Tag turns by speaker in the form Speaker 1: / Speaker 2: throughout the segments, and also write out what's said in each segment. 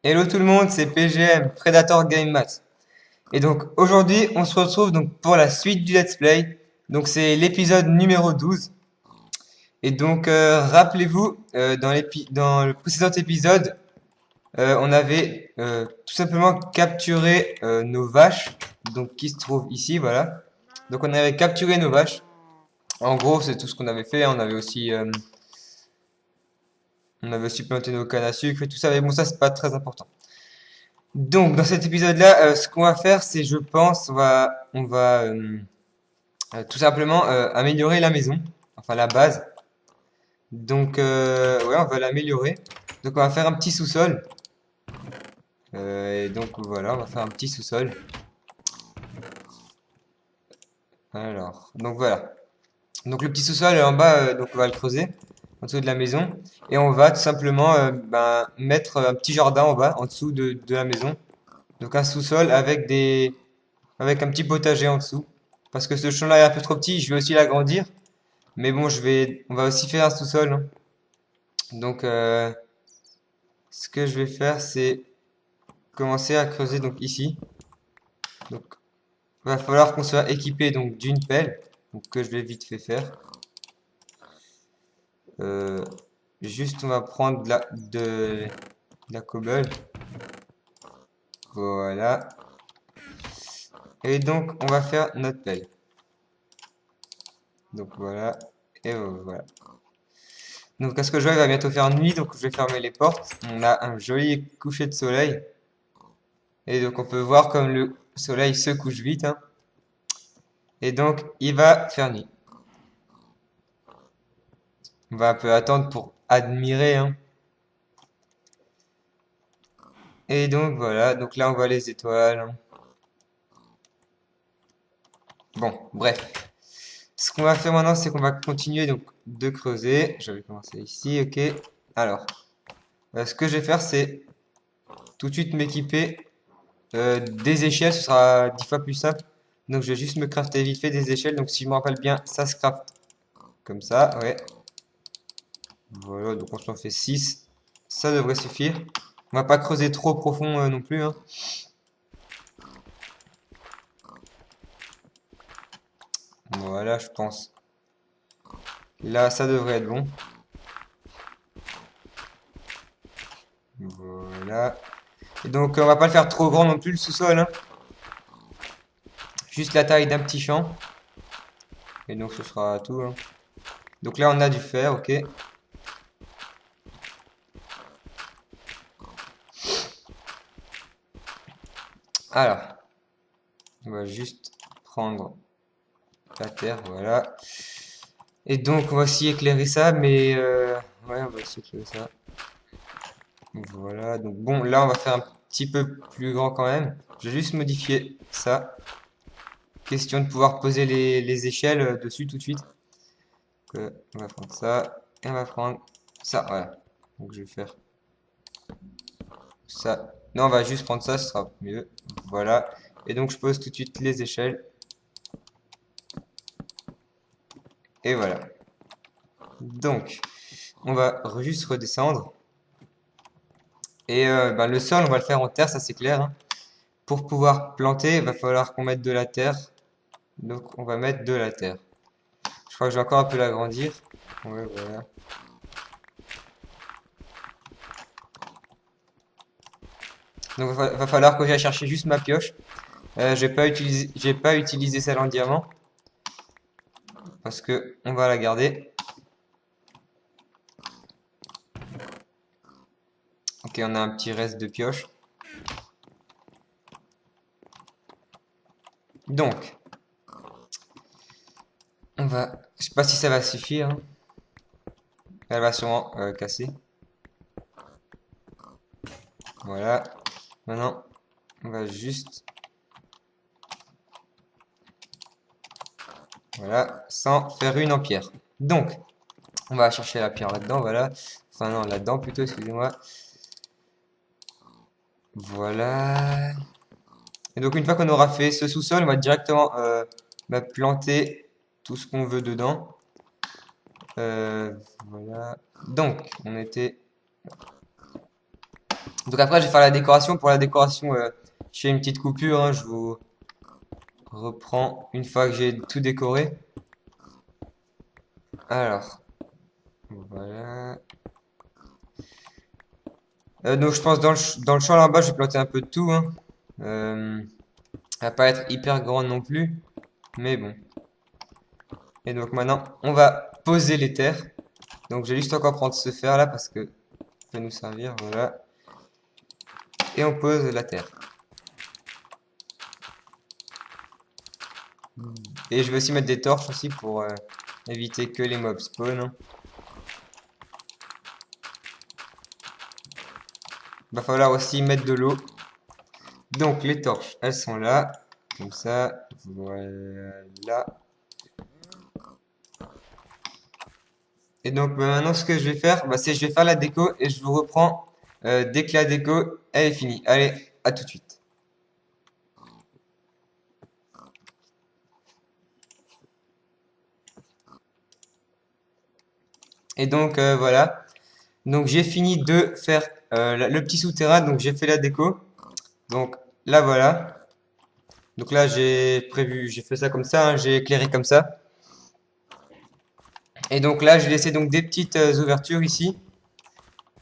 Speaker 1: Hello tout le monde, c'est PGM, Predator Game Math. Et donc aujourd'hui, on se retrouve donc pour la suite du Let's Play. Donc c'est l'épisode numéro 12. Et donc rappelez-vous, dans le précédent épisode, on avait tout simplement capturé nos vaches, donc qui se trouvent ici, voilà. Donc on avait capturé nos vaches. En gros, c'est tout ce qu'on avait fait. On avait aussi planté nos cannes à sucre et tout ça. Mais bon, ça c'est pas très important. Donc, dans cet épisode-là, ce qu'on va faire, c'est, je pense, on va tout simplement améliorer la maison, enfin la base. Donc, ouais, on va l'améliorer. Donc, on va faire un petit sous-sol. Et donc, voilà, on va faire un petit sous-sol. Alors, donc voilà. Donc, le petit sous-sol en bas, donc on va le creuser en dessous de la maison. Et on va tout simplement mettre un petit jardin en bas, en dessous de la maison. Donc, un sous-sol avec un petit potager en dessous. Parce que ce champ-là est un peu trop petit, je vais aussi l'agrandir. Mais bon, on va aussi faire un sous-sol, hein. Donc, ce que je vais faire, c'est commencer à creuser donc ici. Donc, il va falloir qu'on soit équipé donc d'une pelle, donc que je vais vite fait faire. Euh, Juste, on va prendre de la cobble. Voilà. Et donc, on va faire notre pelle. Donc voilà. Et voilà. Donc, à ce que je vois, il va bientôt faire nuit, donc je vais fermer les portes. On a un joli coucher de soleil. Et donc, on peut voir comme le soleil se couche vite, hein. Et donc, il va faire nuit. On va un peu attendre pour admirer, hein. Et donc, voilà. Donc là, on voit les étoiles, hein. Bon, bref. Ce qu'on va faire maintenant, c'est qu'on va continuer donc de creuser. Je vais commencer ici, ok. Alors, ce que je vais faire, c'est tout de suite m'équiper des échelles. Ce sera 10 fois plus simple. Donc, je vais juste me crafter vite fait des échelles. Donc, si je me rappelle bien, ça se craft comme ça, ouais. Voilà, donc on s'en fait 6. Ça devrait suffire. On va pas creuser trop profond non plus, hein. Voilà, je pense. Là, ça devrait être bon. Voilà. Et donc, on va pas le faire trop grand non plus, le sous-sol, hein. Juste la taille d'un petit champ. Et donc, ce sera tout, hein. Donc là, on a du fer, ok. Alors, on va juste prendre la terre, voilà. Et donc, on va aussi éclairer ça, mais ouais, on va aussi éclairer ça. Voilà, donc bon, là, on va faire un petit peu plus grand quand même. Je vais juste modifier ça. Question de pouvoir poser les échelles dessus tout de suite. Donc, on va prendre ça, et on va prendre ça, voilà. Donc, je vais faire ça. Non, on va juste prendre ça, ce sera mieux. Voilà. Et donc, je pose tout de suite les échelles. Et voilà. Donc, on va juste redescendre. Et bah, le sol, on va le faire en terre, ça c'est clair, hein. Pour pouvoir planter, il va falloir qu'on mette de la terre. Donc, on va mettre de la terre. Je crois que je vais encore un peu l'agrandir. Ouais, voilà. Donc, va falloir que j'aille chercher juste ma pioche. J'ai pas utilisé celle en diamant. Parce que on va la garder. Ok, on a un petit reste de pioche. Donc, je sais pas si ça va suffire, hein. Elle va sûrement casser. Voilà. Maintenant, on va juste... Voilà, sans faire une en pierre. Donc, on va chercher la pierre là-dedans, voilà. Enfin non, là-dedans plutôt, excusez-moi. Voilà. Et donc une fois qu'on aura fait ce sous-sol, on va directement planter tout ce qu'on veut dedans. Voilà. Donc, on était... Donc après, je vais faire la décoration. Pour la décoration, je fais une petite coupure, hein. Je vous reprends une fois que j'ai tout décoré. Alors, voilà. Donc je pense dans le champ là-bas, je vais planter un peu de tout, hein. Ça va pas être hyper grand non plus, mais bon. Et donc maintenant, on va poser les terres. Donc je vais juste encore prendre ce fer là parce que ça peut nous servir, voilà. Et on pose la terre. Et je vais aussi mettre des torches aussi pour éviter que les mobs spawn, hein. Va falloir aussi mettre de l'eau. Donc les torches, elles sont là. Comme ça, voilà. Et donc maintenant ce que je vais faire, bah, c'est je vais faire la déco et je vous reprends dès que la déco elle est finie. Allez, à tout de suite. Et donc voilà. Donc j'ai fini de faire le petit souterrain, donc j'ai fait la déco. Donc là voilà. Donc là j'ai fait ça comme ça, hein, j'ai éclairé comme ça. Et donc là j'ai laissé donc des petites ouvertures ici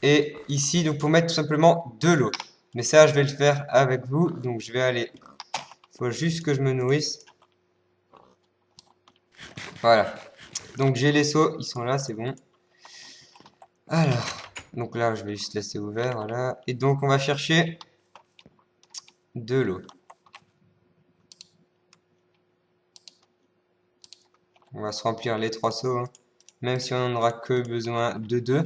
Speaker 1: et ici donc pour mettre tout simplement de l'eau. Mais ça je vais le faire avec vous, donc je vais aller. Faut juste que je me nourrisse. Voilà. Donc j'ai les seaux, ils sont là, c'est bon. Alors, donc là je vais juste laisser ouvert, voilà. Et donc on va chercher de l'eau. On va se remplir les 3 seaux, hein. Même si on n'en aura que besoin de 2.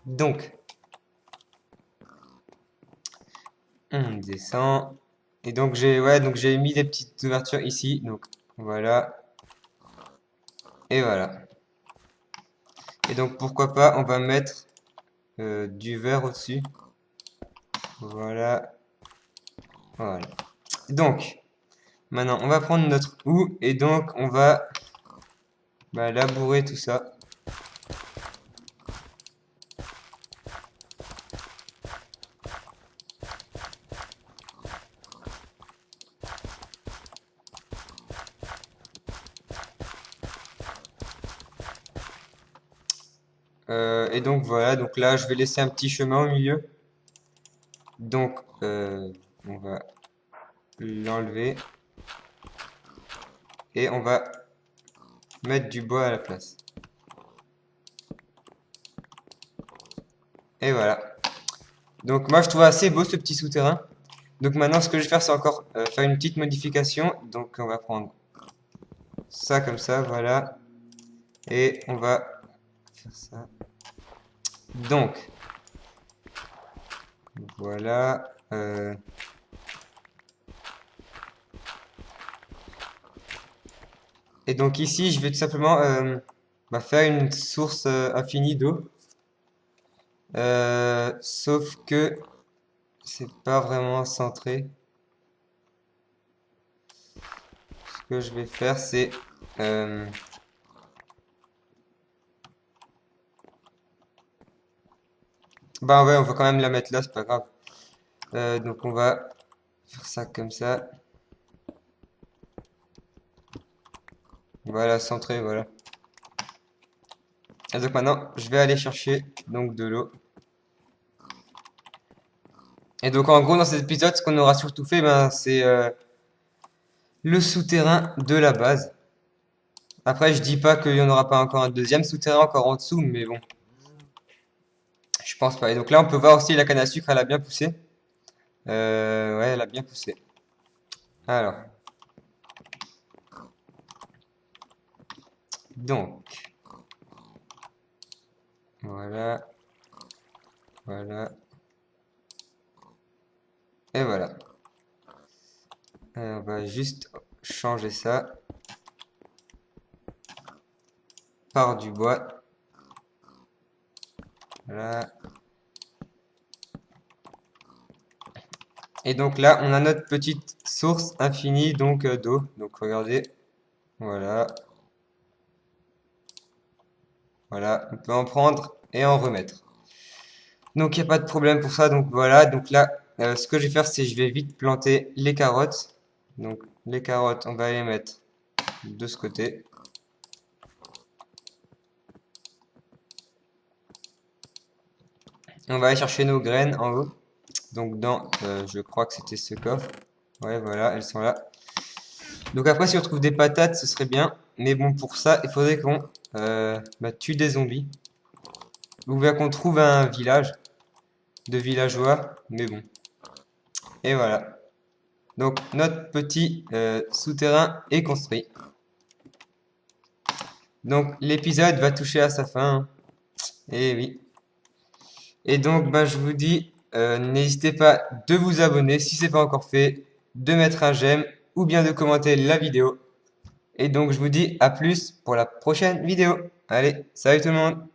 Speaker 1: Donc, on descend. Et donc j'ai mis des petites ouvertures ici. Donc voilà. Et voilà. Et donc pourquoi pas, on va mettre du verre au-dessus. Voilà. Voilà. Donc, maintenant on va prendre notre houe et donc on va labourer tout ça. Et donc voilà, donc là je vais laisser un petit chemin au milieu. Donc on va l'enlever et on va mettre du bois à la place. Et voilà. Donc moi je trouve assez beau ce petit souterrain. Donc maintenant ce que je vais faire c'est encore faire une petite modification. Donc on va prendre ça comme ça, voilà. Et on va faire ça. Donc voilà. Et donc ici je vais tout simplement faire une source infinie d'eau. Sauf que c'est pas vraiment centré. Ce que je vais faire, c'est bah ouais, on va quand même la mettre là, c'est pas grave. Donc on va faire ça comme ça. Voilà, centré, voilà. Et donc maintenant, je vais aller chercher donc de l'eau. Et donc en gros, dans cet épisode, ce qu'on aura surtout fait, ben, c'est le souterrain de la base. Après, je dis pas qu'il y en aura pas encore un deuxième souterrain encore en dessous, mais bon, je pense pas. Et donc là, on peut voir aussi la canne à sucre, elle a bien poussé. Ouais, elle a bien poussé. Alors, donc, voilà, voilà, et voilà. On va juste changer ça par du bois. Voilà. Et donc là, on a notre petite source infinie donc d'eau. Donc regardez, voilà, voilà, on peut en prendre et en remettre. Donc il n'y a pas de problème pour ça. Donc voilà, donc là, ce que je vais faire, c'est je vais vite planter les carottes. Donc les carottes, on va les mettre de ce côté. On va aller chercher nos graines en haut. Donc dans, je crois que c'était ce coffre. Ouais, voilà, elles sont là. Donc après, si on trouve des patates, ce serait bien. Mais bon, pour ça, il faudrait qu'on tue des zombies. Ou bien qu'on trouve un village de villageois. Mais bon. Et voilà. Donc notre petit souterrain est construit. Donc l'épisode va toucher à sa fin. Et oui. Et donc je vous dis, n'hésitez pas de vous abonner si c'est pas encore fait, de mettre un j'aime ou bien de commenter la vidéo. Et donc je vous dis à plus pour la prochaine vidéo. Allez, salut tout le monde!